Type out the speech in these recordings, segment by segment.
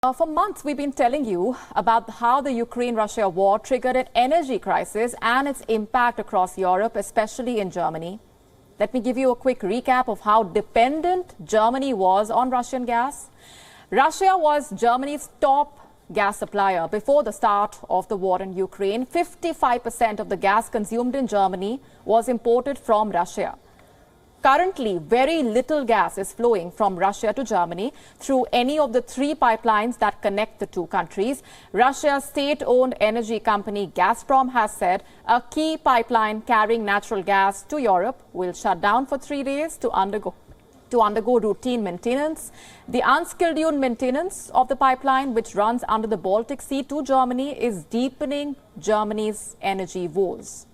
For months, we've been telling you about how the Ukraine-Russia war triggered an energy crisis and its impact across Europe, especially in Germany. Let me give you a quick recap of how dependent Germany was on Russian gas. Russia was Germany's top gas supplier before the start of the war in Ukraine. 55% of the gas consumed in Germany was imported from Russia. Currently, very little gas is flowing from Russia to Germany through any of the three pipelines that connect the two countries. Russia's state-owned energy company Gazprom has said a key pipeline carrying natural gas to Europe will shut down for 3 days to undergo routine maintenance. The unscheduled maintenance of the pipeline, which runs under the Baltic Sea to Germany, is deepening Germany's energy woes.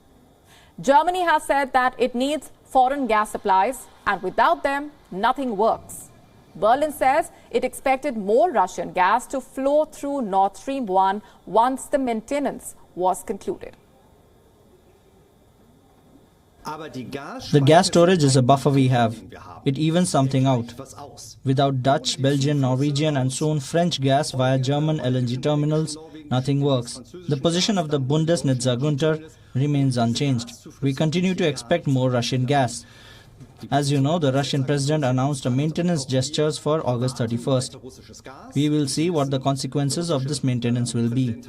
Germany has said that it needs foreign gas supplies, and without them, nothing works. Berlin says it expected more Russian gas to flow through Nord Stream 1 once the maintenance was concluded. The gas storage is a buffer we have. It evens something out. Without Dutch, Belgian, Norwegian and soon French gas via German LNG terminals, nothing works. The position of the Bundesnetzagentur remains unchanged. We continue to expect more Russian gas. As you know, the Russian president announced a maintenance gestures for August 31st. We will see what the consequences of this maintenance will be.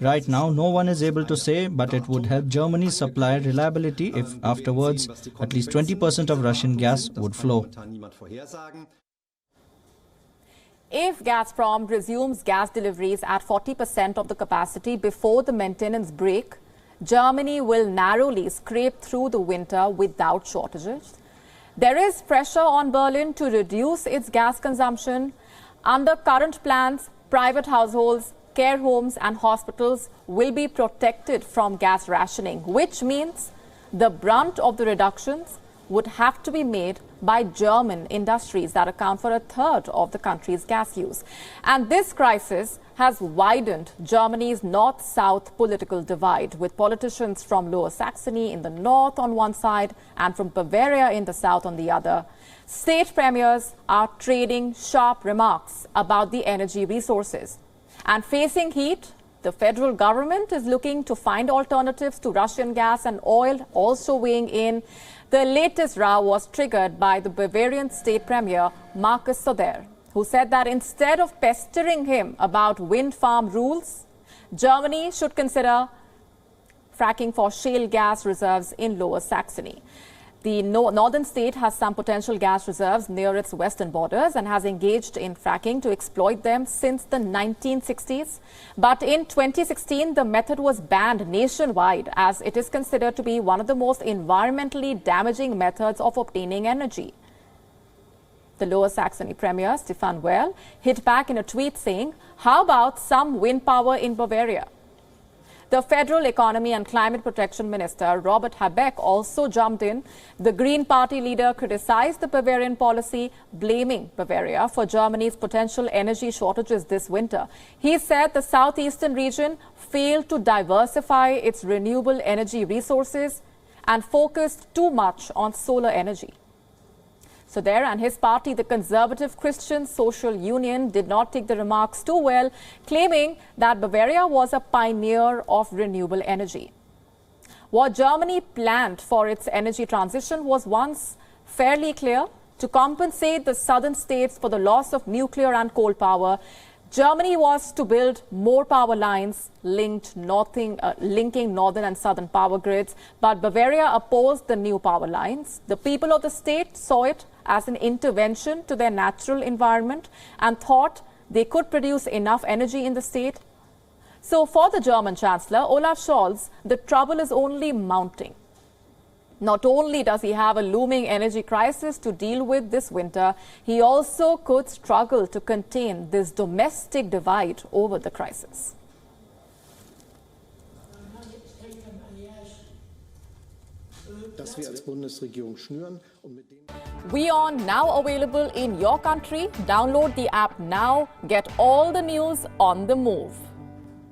Right now, no one is able to say, but it would help Germany's supply reliability if afterwards at least 20% of Russian gas would flow. If Gazprom resumes gas deliveries at 40% of the capacity before the maintenance break, Germany will narrowly scrape through the winter without shortages. There is pressure on Berlin to reduce its gas consumption. Under current plans, private households, care homes and hospitals will be protected from gas rationing, which means the brunt of the reductions would have to be made by German industries that account for a third of the country's gas use. And this crisis has widened Germany's north-south political divide, with politicians from Lower Saxony in the north on one side and from Bavaria in the south on the other. State premiers are trading sharp remarks about the energy resources. And facing heat, the federal government is looking to find alternatives to Russian gas and oil, also weighing in. The latest row was triggered by the Bavarian state premier, Markus Söder, who said that instead of pestering him about wind farm rules, Germany should consider fracking for shale gas reserves in Lower Saxony. The northern state has some potential gas reserves near its western borders and has engaged in fracking to exploit them since the 1960s. But in 2016, the method was banned nationwide as it is considered to be one of the most environmentally damaging methods of obtaining energy. The Lower Saxony Premier, Stefan Weil, hit back in a tweet saying, "How about some wind power in Bavaria?" The Federal Economy and Climate Protection Minister, Robert Habeck, also jumped in. The Green Party leader criticized the Bavarian policy, blaming Bavaria for Germany's potential energy shortages this winter. He said the southeastern region failed to diversify its renewable energy resources and focused too much on solar energy. Söder and his party, the Conservative Christian Social Union, did not take the remarks too well, claiming that Bavaria was a pioneer of renewable energy. What Germany planned for its energy transition was once fairly clear: to compensate the southern states for the loss of nuclear and coal power. Germany was to build more power lines linking northern and southern power grids, but Bavaria opposed the new power lines. The people of the state saw it as an intervention to their natural environment and thought they could produce enough energy in the state. So for the German Chancellor, Olaf Scholz, the trouble is only mounting. Not only does he have a looming energy crisis to deal with this winter, he also could struggle to contain this domestic divide over the crisis. WION now available in your country. Download the app now. Get all the news on the move.